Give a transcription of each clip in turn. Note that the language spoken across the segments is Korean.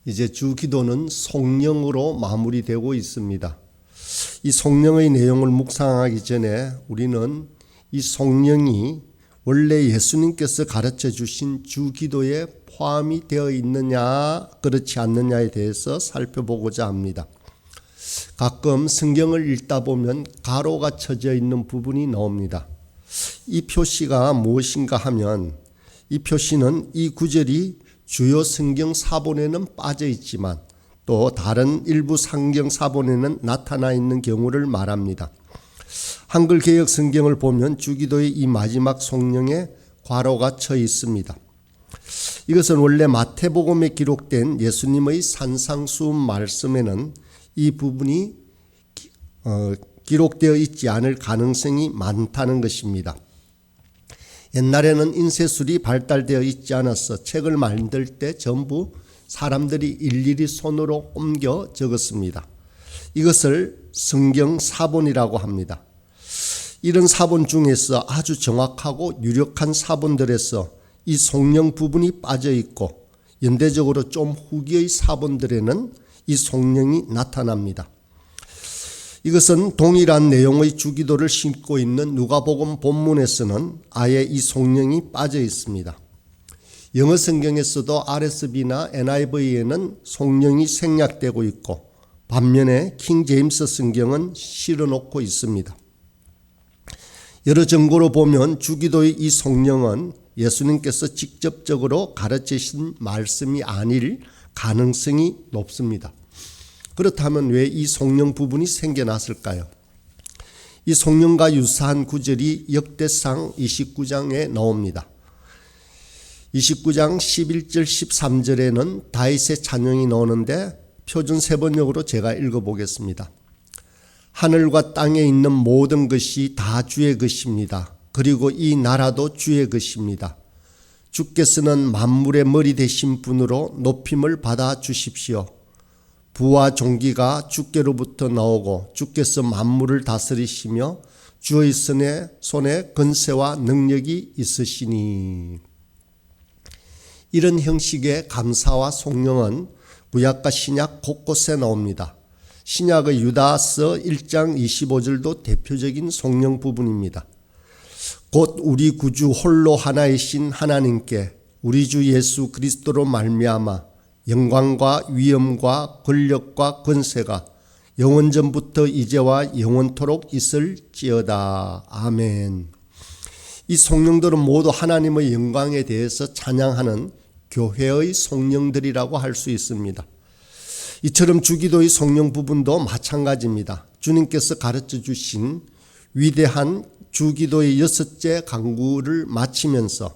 이제 주기도는 성령으로 마무리되고 있습니다. 이 성령의 내용을 묵상하기 전에 우리는 이 성령이 원래 예수님께서 가르쳐 주신 주기도에 포함이 되어 있느냐 그렇지 않느냐에 대해서 살펴보고자 합니다. 가끔 성경을 읽다 보면 가로가 쳐져 있는 부분이 나옵니다. 이 표시가 무엇인가 하면 이 표시는 이 구절이 주요 성경 사본에는 빠져 있지만 또 다른 일부 성경 사본에는 나타나 있는 경우를 말합니다. 한글 개역 성경을 보면 주기도의 이 마지막 성령에 괄호가 쳐 있습니다. 이것은 원래 마태복음에 기록된 예수님의 산상수훈 말씀에는 이 부분이 기록되어 있지 않을 가능성이 많다는 것입니다. 옛날에는 인쇄술이 발달되어 있지 않아서 책을 만들 때 전부 사람들이 일일이 손으로 옮겨 적었습니다. 이것을 성경 사본이라고 합니다. 이런 사본 중에서 아주 정확하고 유력한 사본들에서 이 성령 부분이 빠져 있고 연대적으로 좀 후기의 사본들에는 이 성령이 나타납니다. 이것은 동일한 내용의 주기도를 심고 있는 누가복음 본문에서는 아예 이 성령이 빠져 있습니다. 영어 성경에서도 RSV나 NIV에는 성령이 생략되고 있고 반면에 킹 제임스 성경은 실어놓고 있습니다. 여러 증거로 보면 주기도의 이 성령은 예수님께서 직접적으로 가르치신 말씀이 아닐 가능성이 높습니다. 그렇다면 왜 이 성령 부분이 생겨났을까요? 이 성령과 유사한 구절이 역대상 29장에 나옵니다. 29장 11절 13절에는 다윗의 찬양이 나오는데 표준 세번역으로 제가 읽어보겠습니다. 하늘과 땅에 있는 모든 것이 다 주의 것입니다. 그리고 이 나라도 주의 것입니다. 주께서는 만물의 머리 되신 분으로 높임을 받아 주십시오. 부와 존귀가 주께로부터 나오고 주께서 만물을 다스리시며 주의 손에 권세와 능력이 있으시니. 이런 형식의 감사와 송영은 구약과 신약 곳곳에 나옵니다. 신약의 유다서 1장 25절도 대표적인 송영 부분입니다. 곧 우리 구주 홀로 하나이신 하나님께 우리 주 예수 그리스도로 말미암아 영광과 위엄과 권력과 권세가 영원전부터 이제와 영원토록 있을지어다. 아멘. 이 성령들은 모두 하나님의 영광에 대해서 찬양하는 교회의 성령들이라고 할 수 있습니다. 이처럼 주기도의 성령 부분도 마찬가지입니다. 주님께서 가르쳐 주신 위대한 주기도의 6째 강구를 마치면서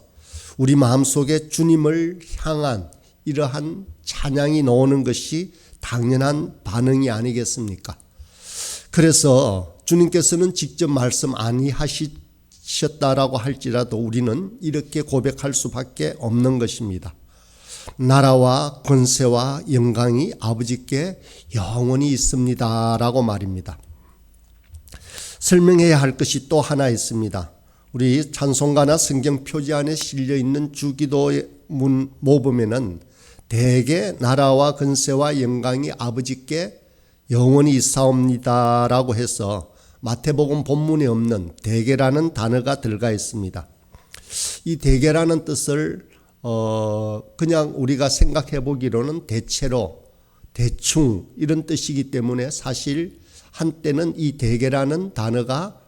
우리 마음속에 주님을 향한 이러한 찬양이 나오는 것이 당연한 반응이 아니겠습니까? 그래서 주님께서는 직접 말씀 아니하셨다라고 할지라도 우리는 이렇게 고백할 수밖에 없는 것입니다. 나라와 권세와 영광이 아버지께 영원히 있습니다 라고 말입니다. 설명해야 할 것이 또 하나 있습니다. 우리 찬송가나 성경 표지 안에 실려있는 주기도의 모범에는 대개 나라와 권세와 영광이 아버지께 영원히 있사옵니다 라고 해서 마태복음 본문에 없는 대개라는 단어가 들어가 있습니다. 이 대개라는 뜻을 그냥 우리가 생각해 보기로는 대체로 대충 이런 뜻이기 때문에 사실 한때는 이 대개라는 단어가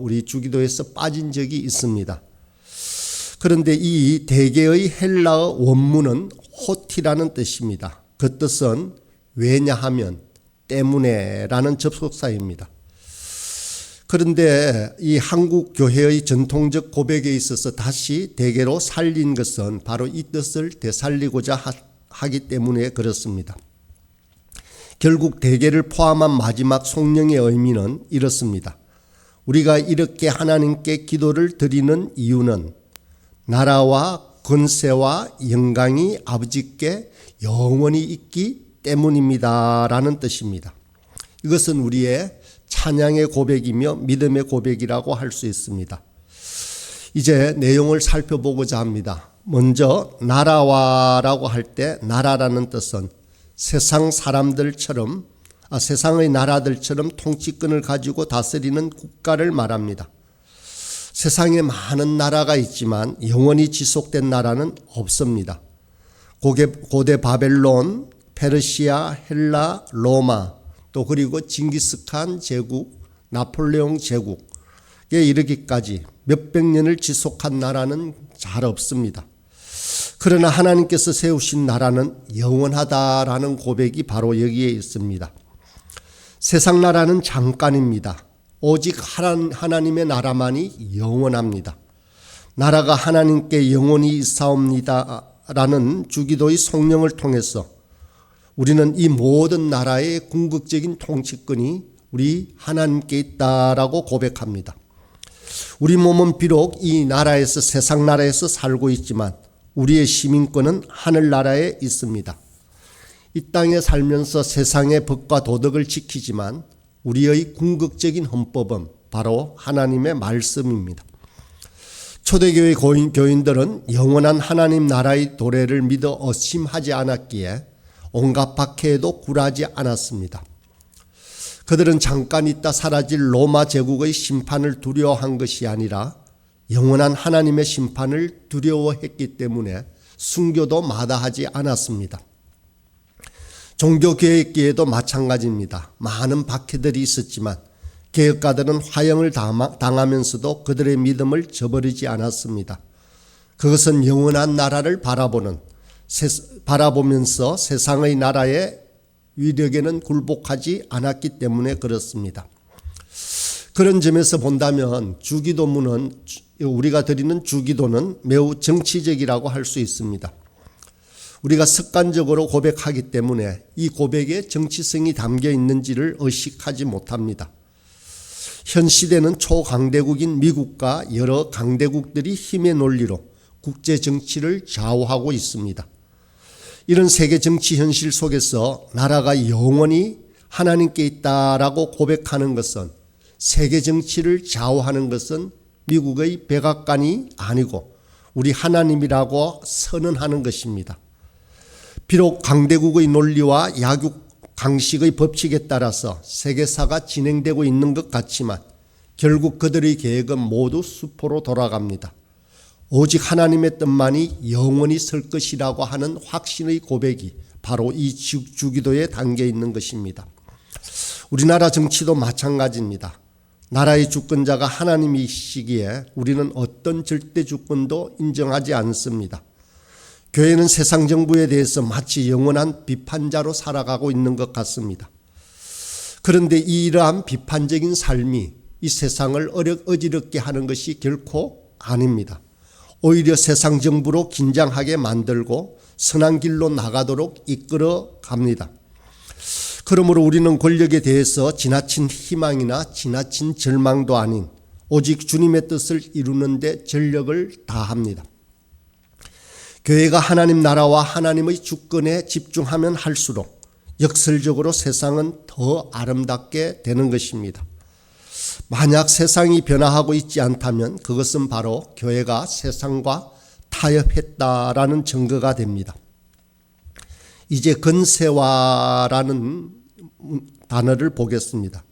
우리 주기도에서 빠진 적이 있습니다. 그런데 이 대개의 헬라어 원문은 호티라는 뜻입니다. 그 뜻은 왜냐하면 때문에라는 접속사입니다. 그런데 이 한국 교회의 전통적 고백에 있어서 다시 대개로 살린 것은 바로 이 뜻을 되살리고자 하기 때문에 그렇습니다. 결국 대개를 포함한 마지막 성령의 의미는 이렇습니다. 우리가 이렇게 하나님께 기도를 드리는 이유는 나라와 권세와 영광이 아버지께 영원히 있기 때문입니다 라는 뜻입니다. 이것은 우리의 찬양의 고백이며 믿음의 고백이라고 할 수 있습니다. 이제 내용을 살펴보고자 합니다. 먼저 나라와라고 할 때 나라라는 뜻은 세상 사람들처럼 세상의 나라들처럼 통치권을 가지고 다스리는 국가를 말합니다. 세상에 많은 나라가 있지만 영원히 지속된 나라는 없습니다. 고대 바벨론, 페르시아, 헬라, 로마, 또 그리고 징기스칸 제국, 나폴레옹 제국에 이르기까지 몇백 년을 지속한 나라는 잘 없습니다. 그러나 하나님께서 세우신 나라는 영원하다라는 고백이 바로 여기에 있습니다. 세상 나라는 잠깐입니다. 오직 하나님의 나라만이 영원합니다. 나라가 하나님께 영원히 있사옵니다 라는 주기도의 성령을 통해서 우리는 이 모든 나라의 궁극적인 통치권이 우리 하나님께 있다라고 고백합니다. 우리 몸은 비록 이 나라에서 세상 나라에서 살고 있지만 우리의 시민권은 하늘나라에 있습니다. 이 땅에 살면서 세상의 법과 도덕을 지키지만 우리의 궁극적인 헌법은 바로 하나님의 말씀입니다. 초대교회 교인들은 영원한 하나님 나라의 도래를 믿어 의심하지 않았기에 온갖 박해에도 굴하지 않았습니다. 그들은 잠깐 있다 사라질 로마 제국의 심판을 두려워한 것이 아니라 영원한 하나님의 심판을 두려워했기 때문에 순교도 마다하지 않았습니다. 종교개혁기에도 마찬가지입니다. 많은 박해들이 있었지만 개혁가들은 화형을 당하면서도 그들의 믿음을 저버리지 않았습니다. 그것은 영원한 나라를 바라보면서 세상의 나라의 위력에는 굴복하지 않았기 때문에 그렇습니다. 그런 점에서 본다면 주기도문은 우리가 드리는 주기도는 매우 정치적이라고 할 수 있습니다. 우리가 습관적으로 고백하기 때문에 이 고백에 정치성이 담겨 있는지를 의식하지 못합니다. 현 시대는 초강대국인 미국과 여러 강대국들이 힘의 논리로 국제 정치를 좌우하고 있습니다. 이런 세계 정치 현실 속에서 나라가 영원히 하나님께 있다라고 고백하는 것은 세계 정치를 좌우하는 것은 미국의 백악관이 아니고 우리 하나님이라고 선언하는 것입니다. 비록 강대국의 논리와 약육 강식의 법칙에 따라서 세계사가 진행되고 있는 것 같지만 결국 그들의 계획은 모두 수포로 돌아갑니다. 오직 하나님의 뜻만이 영원히 설 것이라고 하는 확신의 고백이 바로 이 주기도에 담겨 있는 것입니다. 우리나라 정치도 마찬가지입니다. 나라의 주권자가 하나님이시기에 우리는 어떤 절대 주권도 인정하지 않습니다. 교회는 세상 정부에 대해서 마치 영원한 비판자로 살아가고 있는 것 같습니다. 그런데 이러한 비판적인 삶이 이 세상을 어지럽게 하는 것이 결코 아닙니다. 오히려 세상 정부로 긴장하게 만들고 선한 길로 나가도록 이끌어 갑니다. 그러므로 우리는 권력에 대해서 지나친 희망이나 지나친 절망도 아닌 오직 주님의 뜻을 이루는 데 전력을 다합니다. 교회가 하나님 나라와 하나님의 주권에 집중하면 할수록 역설적으로 세상은 더 아름답게 되는 것입니다. 만약 세상이 변화하고 있지 않다면 그것은 바로 교회가 세상과 타협했다라는 증거가 됩니다. 이제 건세화라는 단어를 보겠습니다.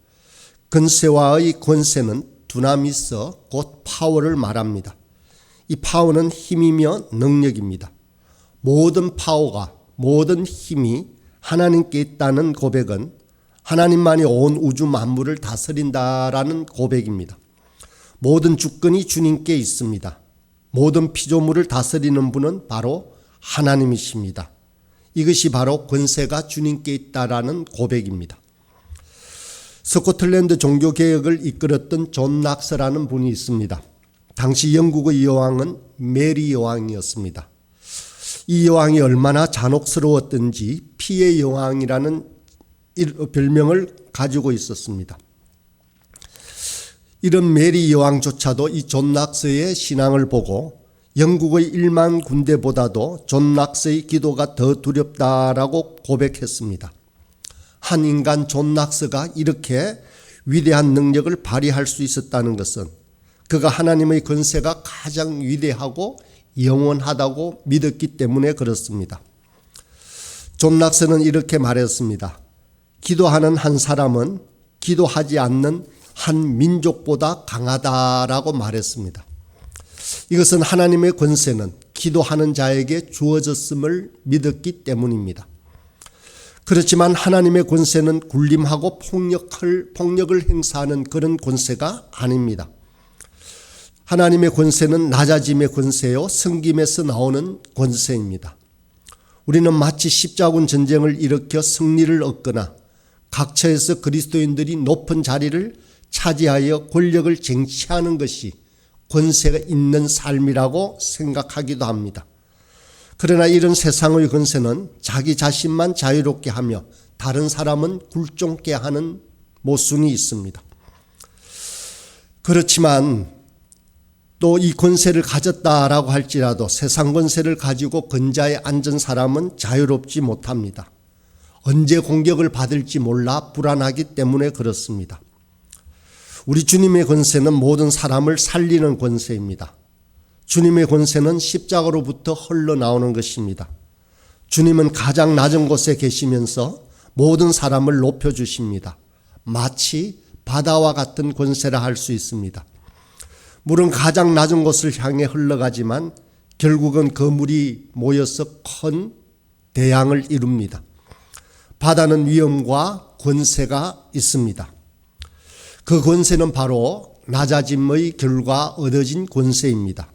건세화의 권세는 두나미스 곧 파워를 말합니다. 이 파워는 힘이며 능력입니다. 모든 파워가 모든 힘이 하나님께 있다는 고백은 하나님만이 온 우주 만물을 다스린다라는 고백입니다. 모든 주권이 주님께 있습니다. 모든 피조물을 다스리는 분은 바로 하나님이십니다. 이것이 바로 권세가 주님께 있다라는 고백입니다. 스코틀랜드 종교개혁을 이끌었던 존 낙스라는 분이 있습니다. 당시 영국의 여왕은 메리 여왕이었습니다. 이 여왕이 얼마나 잔혹스러웠던지 피의 여왕이라는 별명을 가지고 있었습니다. 이런 메리 여왕조차도 이 존 낙스의 신앙을 보고 영국의 1만 군대보다도 존 낙스의 기도가 더 두렵다라고 고백했습니다. 한 인간 존 낙스가 이렇게 위대한 능력을 발휘할 수 있었다는 것은 그가 하나님의 권세가 가장 위대하고 영원하다고 믿었기 때문에 그렇습니다. 존 락슨은 이렇게 말했습니다. 기도하는 한 사람은 기도하지 않는 한 민족보다 강하다라고 말했습니다. 이것은 하나님의 권세는 기도하는 자에게 주어졌음을 믿었기 때문입니다. 그렇지만 하나님의 권세는 굴림하고 폭력을 행사하는 그런 권세가 아닙니다. 하나님의 권세는 낮아짐의 권세요, 섬김에서 나오는 권세입니다. 우리는 마치 십자군 전쟁을 일으켜 승리를 얻거나 각처에서 그리스도인들이 높은 자리를 차지하여 권력을 쟁취하는 것이 권세가 있는 삶이라고 생각하기도 합니다. 그러나 이런 세상의 권세는 자기 자신만 자유롭게 하며 다른 사람은 굴종케 하는 모순이 있습니다. 그렇지만 또 이 권세를 가졌다라고 할지라도 세상 권세를 가지고 근자에 앉은 사람은 자유롭지 못합니다. 언제 공격을 받을지 몰라 불안하기 때문에 그렇습니다. 우리 주님의 권세는 모든 사람을 살리는 권세입니다. 주님의 권세는 십자가로부터 흘러나오는 것입니다. 주님은 가장 낮은 곳에 계시면서 모든 사람을 높여주십니다. 마치 바다와 같은 권세라 할 수 있습니다. 물은 가장 낮은 곳을 향해 흘러가지만 결국은 그 물이 모여서 큰 대양을 이룹니다. 바다는 위엄과 권세가 있습니다. 그 권세는 바로 낮아짐의 결과 얻어진 권세입니다.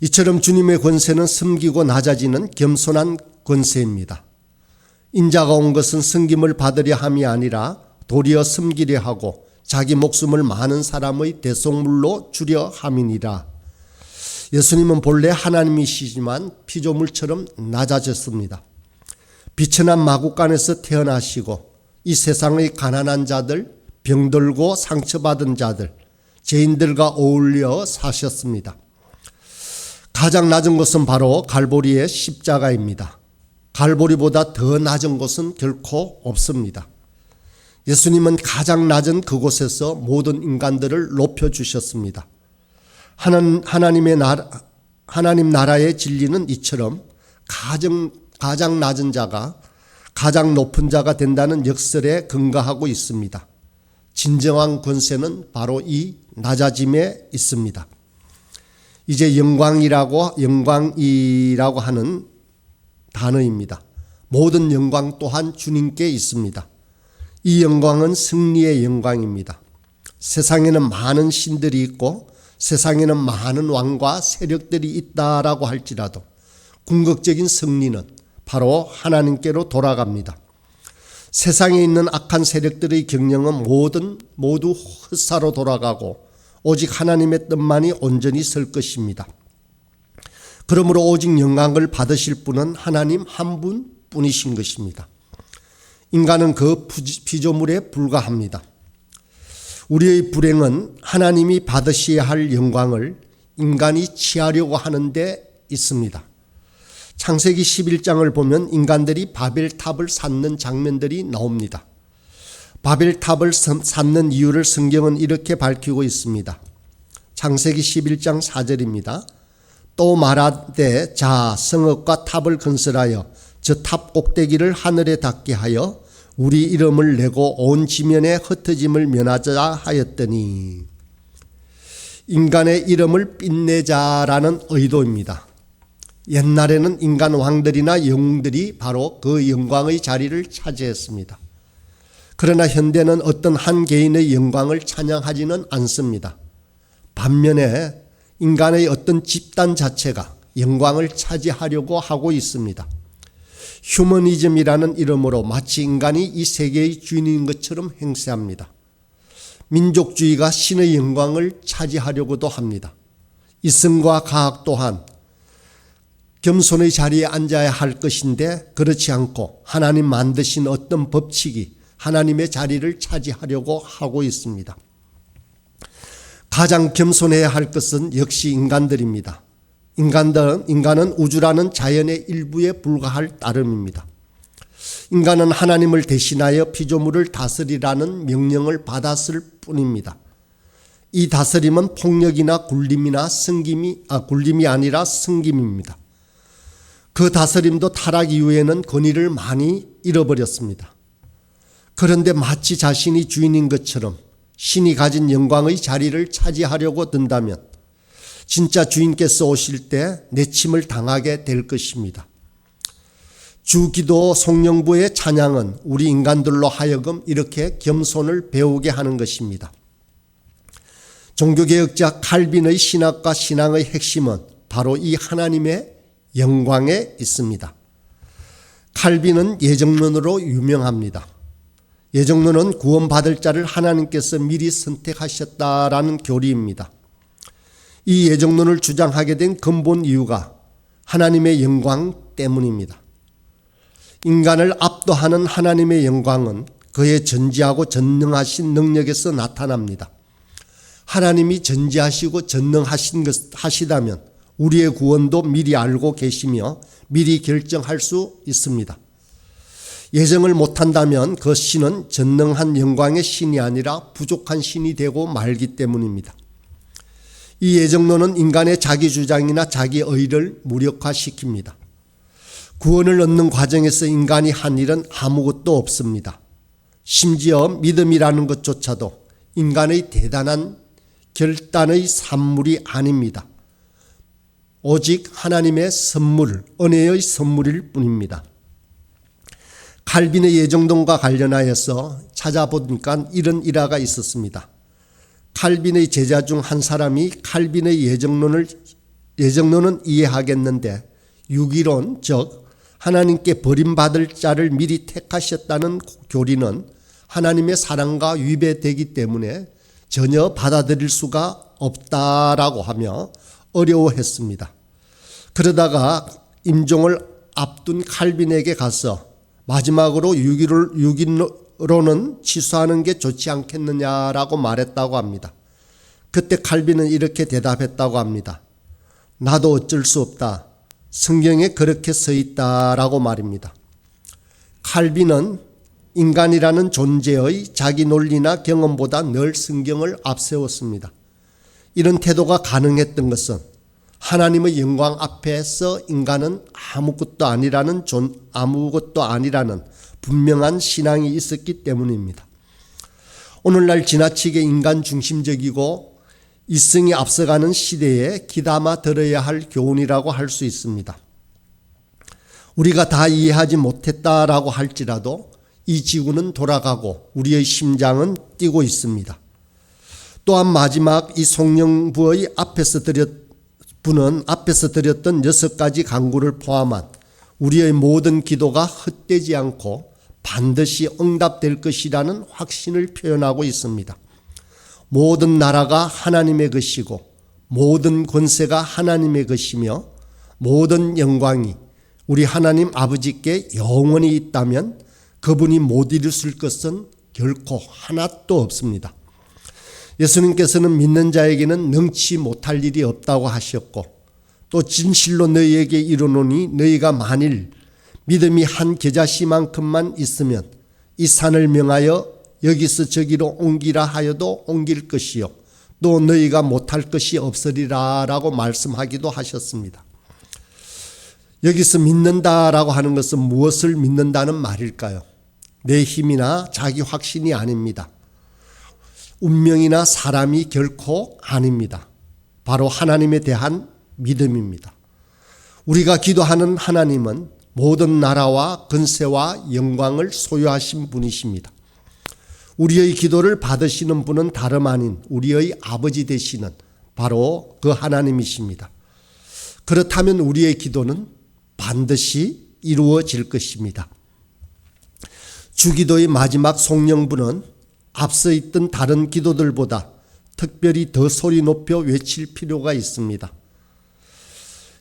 이처럼 주님의 권세는 섬기고 낮아지는 겸손한 권세입니다. 인자가 온 것은 섬김을 받으려 함이 아니라 도리어 섬기려 하고 자기 목숨을 많은 사람의 대속물로 주려 함이니라. 예수님은 본래 하나님이시지만 피조물처럼 낮아졌습니다. 비천한 마구간에서 태어나시고 이 세상의 가난한 자들, 병들고 상처받은 자들, 죄인들과 어울려 사셨습니다. 가장 낮은 곳은 바로 갈보리의 십자가입니다. 갈보리보다 더 낮은 곳은 결코 없습니다. 예수님은 가장 낮은 그곳에서 모든 인간들을 높여주셨습니다. 하나님 나라의 진리는 이처럼 가장 낮은 자가 가장 높은 자가 된다는 역설에 근거하고 있습니다. 진정한 권세는 바로 이 낮아짐에 있습니다. 이제 영광이라고 하는 단어입니다. 모든 영광 또한 주님께 있습니다. 이 영광은 승리의 영광입니다. 세상에는 많은 신들이 있고 세상에는 많은 왕과 세력들이 있다라고 할지라도 궁극적인 승리는 바로 하나님께로 돌아갑니다. 세상에 있는 악한 세력들의 경영은 모두 헛사로 돌아가고 오직 하나님의 뜻만이 온전히 설 것입니다. 그러므로 오직 영광을 받으실 분은 하나님 한 분뿐이신 것입니다. 인간은 그 피조물에 불과합니다. 우리의 불행은 하나님이 받으셔야 할 영광을 인간이 취하려고 하는 데 있습니다. 창세기 11장을 보면 인간들이 바벨탑을 쌓는 장면들이 나옵니다. 바벨탑을 쌓는 이유를 성경은 이렇게 밝히고 있습니다. 창세기 11장 4절입니다. 또 말하되 자 성읍과 탑을 건설하여 저 탑 꼭대기를 하늘에 닿게 하여 우리 이름을 내고 온 지면에 흩어짐을 면하자 하였더니 인간의 이름을 빛내자라는 의도입니다. 옛날에는 인간 왕들이나 영웅들이 바로 그 영광의 자리를 차지했습니다. 그러나 현대는 어떤 한 개인의 영광을 찬양하지는 않습니다. 반면에 인간의 어떤 집단 자체가 영광을 차지하려고 하고 있습니다. 휴머니즘이라는 이름으로 마치 인간이 이 세계의 주인인 것처럼 행세합니다. 민족주의가 신의 영광을 차지하려고도 합니다. 이성과 과학 또한 겸손의 자리에 앉아야 할 것인데 그렇지 않고 하나님 만드신 어떤 법칙이 하나님의 자리를 차지하려고 하고 있습니다. 가장 겸손해야 할 것은 역시 인간들입니다. 인간은 우주라는 자연의 일부에 불과할 따름입니다. 인간은 하나님을 대신하여 피조물을 다스리라는 명령을 받았을 뿐입니다. 이 다스림은 폭력이나 굴림이 아니라 승김입니다. 그 다스림도 타락 이후에는 권위를 많이 잃어버렸습니다. 그런데 마치 자신이 주인인 것처럼 신이 가진 영광의 자리를 차지하려고 든다면 진짜 주인께서 오실 때 내침을 당하게 될 것입니다. 주기도 성령부의 찬양은 우리 인간들로 하여금 이렇게 겸손을 배우게 하는 것입니다. 종교개혁자 칼빈의 신학과 신앙의 핵심은 바로 이 하나님의 영광에 있습니다. 칼빈은 예정론으로 유명합니다. 예정론은 구원받을 자를 하나님께서 미리 선택하셨다라는 교리입니다. 이 예정론을 주장하게 된 근본 이유가 하나님의 영광 때문입니다. 인간을 압도하는 하나님의 영광은 그의 전지하고 전능하신 능력에서 나타납니다. 하나님이 전지하시고 전능하시다면 우리의 구원도 미리 알고 계시며 미리 결정할 수 있습니다. 예정을 못한다면 그 신은 전능한 영광의 신이 아니라 부족한 신이 되고 말기 때문입니다. 이 예정론은 인간의 자기주장이나 자기의를 무력화시킵니다. 구원을 얻는 과정에서 인간이 한 일은 아무것도 없습니다. 심지어 믿음이라는 것조차도 인간의 대단한 결단의 산물이 아닙니다. 오직 하나님의 선물, 은혜의 선물일 뿐입니다. 칼빈의 예정론과 관련하여서 찾아보니까 이런 일화가 있었습니다. 칼빈의 제자 중 한 사람이 칼빈의 예정론은 이해하겠는데 유기론, 즉 하나님께 버림받을 자를 미리 택하셨다는 교리는 하나님의 사랑과 위배되기 때문에 전혀 받아들일 수가 없다라고 하며 어려워했습니다. 그러다가 임종을 앞둔 칼빈에게 가서 마지막으로 유기론은 취소하는 게 좋지 않겠느냐라고 말했다고 합니다. 그때 칼빈은 이렇게 대답했다고 합니다. 나도 어쩔 수 없다. 성경에 그렇게 써 있다라고 말입니다. 칼빈은 인간이라는 존재의 자기 논리나 경험보다 늘 성경을 앞세웠습니다. 이런 태도가 가능했던 것은 하나님의 영광 앞에서 인간은 아무것도 아니라는 분명한 신앙이 있었기 때문입니다. 오늘날 지나치게 인간 중심적이고 이성이 앞서가는 시대에 귀담아 들어야 할 교훈이라고 할 수 있습니다. 우리가 다 이해하지 못했다라고 할지라도 이 지구는 돌아가고 우리의 심장은 뛰고 있습니다. 또한 마지막 이 성령부의 앞에서 드렸던 6가지 간구를 포함한 우리의 모든 기도가 헛되지 않고 반드시 응답될 것이라는 확신을 표현하고 있습니다. 모든 나라가 하나님의 것이고 모든 권세가 하나님의 것이며 모든 영광이 우리 하나님 아버지께 영원히 있다면 그분이 못 이루실 것은 결코 하나도 없습니다. 예수님께서는 믿는 자에게는 능치 못할 일이 없다고 하셨고 또 진실로 너희에게 이르노니 너희가 만일 믿음이 한 겨자씨만큼만 있으면 이 산을 명하여 여기서 저기로 옮기라 하여도 옮길 것이요 또 너희가 못할 것이 없으리라 라고 말씀하기도 하셨습니다. 여기서 믿는다라고 하는 것은 무엇을 믿는다는 말일까요? 내 힘이나 자기 확신이 아닙니다. 운명이나 사람이 결코 아닙니다. 바로 하나님에 대한 믿음입니다. 우리가 기도하는 하나님은 모든 나라와 권세와 영광을 소유하신 분이십니다. 우리의 기도를 받으시는 분은 다름 아닌 우리의 아버지 되시는 바로 그 하나님이십니다. 그렇다면 우리의 기도는 반드시 이루어질 것입니다. 주기도의 마지막 성령부는 앞서 있던 다른 기도들보다 특별히 더 소리 높여 외칠 필요가 있습니다.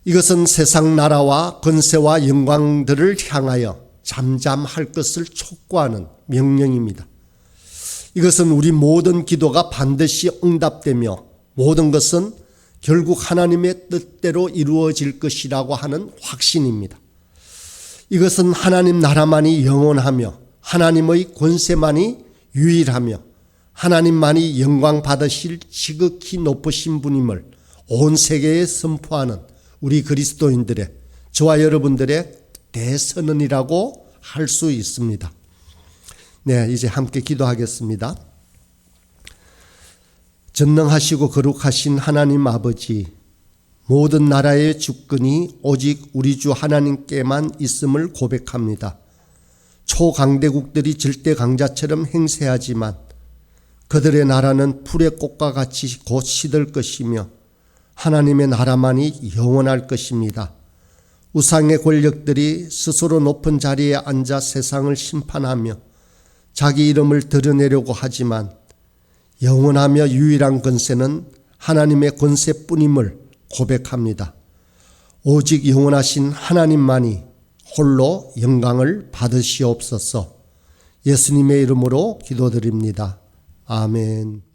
이것은 세상 나라와 권세와 영광들을 향하여 잠잠할 것을 촉구하는 명령입니다. 이것은 우리 모든 기도가 반드시 응답되며 모든 것은 결국 하나님의 뜻대로 이루어질 것이라고 하는 확신입니다. 이것은 하나님 나라만이 영원하며 하나님의 권세만이 유일하며 하나님만이 영광 받으실 지극히 높으신 분임을 온 세계에 선포하는 우리 그리스도인들의 저와 여러분들의 대선언이라고 할 수 있습니다. 네, 이제 함께 기도하겠습니다. 전능하시고 거룩하신 하나님 아버지, 모든 나라의 주권이 오직 우리 주 하나님께만 있음을 고백합니다. 초강대국들이 절대 강자처럼 행세하지만 그들의 나라는 풀의 꽃과 같이 곧 시들 것이며 하나님의 나라만이 영원할 것입니다. 우상의 권력들이 스스로 높은 자리에 앉아 세상을 심판하며 자기 이름을 드러내려고 하지만 영원하며 유일한 권세는 하나님의 권세뿐임을 고백합니다. 오직 영원하신 하나님만이 홀로 영광을 받으시옵소서. 예수님의 이름으로 기도드립니다. 아멘.